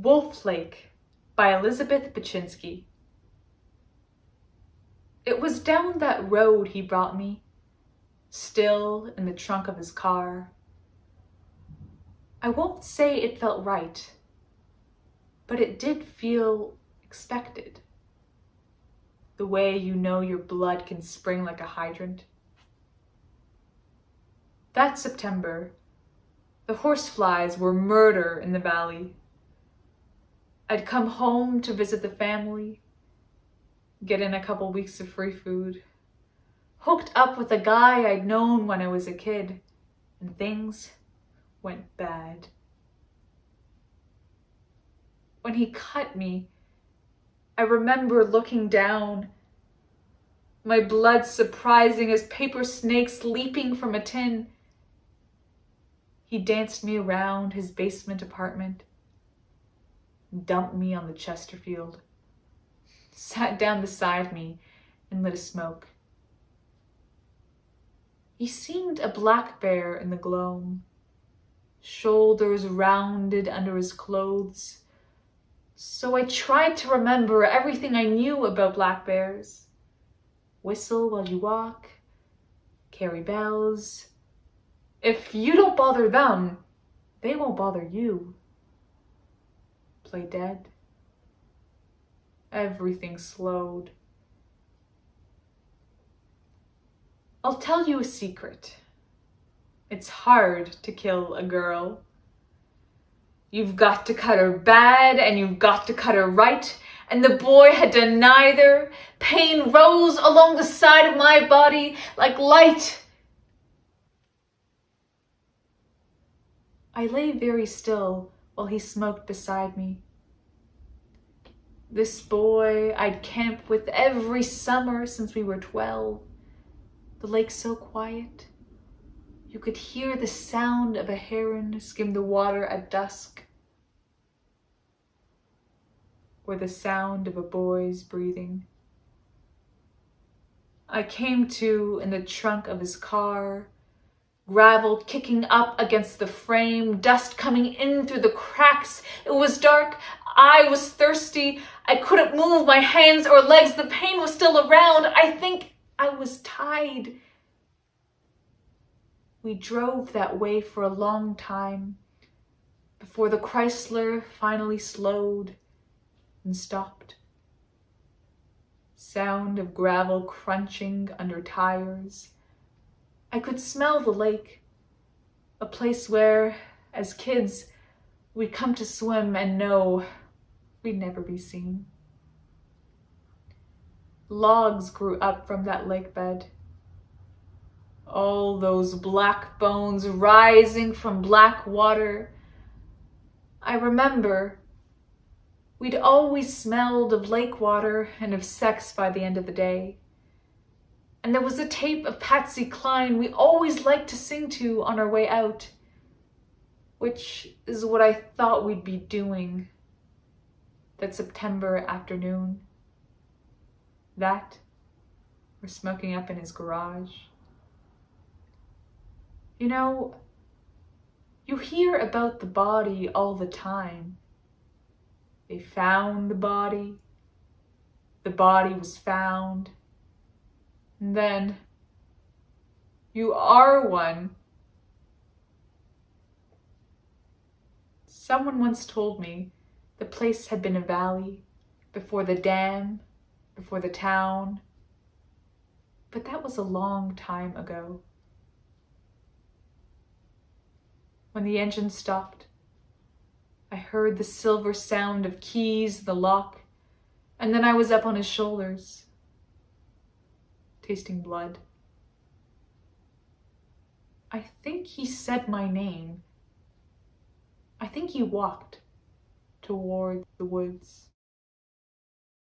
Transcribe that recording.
Wolf Lake by Elizabeth Bachinsky. It was down that road he brought me, still in the trunk of his car. I won't say it felt right, but it did feel expected. The way you know your blood can spring like a hydrant. That September, the horseflies were murder in the valley. I'd come home to visit the family, get in a couple weeks of free food, hooked up with a guy I'd known when I was a kid, and things went bad. When he cut me, I remember looking down, my blood surprising as paper snakes leaping from a tin. He danced me around his basement apartment, dumped me on the Chesterfield, sat down beside me and lit a smoke. He seemed a black bear in the gloam, shoulders rounded under his clothes. So I tried to remember everything I knew about black bears. Whistle while you walk, carry bells. If you don't bother them, they won't bother you. Play dead. Everything slowed. I'll tell you a secret. It's hard to kill a girl. You've got to cut her bad and you've got to cut her right, and the boy had done neither. Pain rose along the side of my body like light. I lay very still while he smoked beside me. This boy I'd camped with every summer since we were 12. The lake so quiet. You could hear the sound of a heron skim the water at dusk, or the sound of a boy's breathing. I came to in the trunk of his car, gravel kicking up against the frame, dust coming in through the cracks. It was dark. I was thirsty. I couldn't move my hands or legs. The pain was still around. I think I was tied. We drove that way for a long time before the Chrysler finally slowed and stopped. Sound of gravel crunching under tires. I could smell the lake, a place where, as kids, we'd come to swim and know we'd never be seen. Logs grew up from that lake bed. All those black bones rising from black water. I remember we'd always smelled of lake water and of sex by the end of the day. And there was a tape of Patsy Cline we always liked to sing to on our way out, which is what I thought we'd be doing that September afternoon. That, or smoking up in his garage. You know, you hear about the body all the time. They found the body was found, and then you are one. Someone once told me the place had been a valley before the dam, before the town, but that was a long time ago. When the engine stopped, I heard the silver sound of keys in the lock, and then I was up on his shoulders, tasting blood. I think he said my name. I think he walked toward the woods.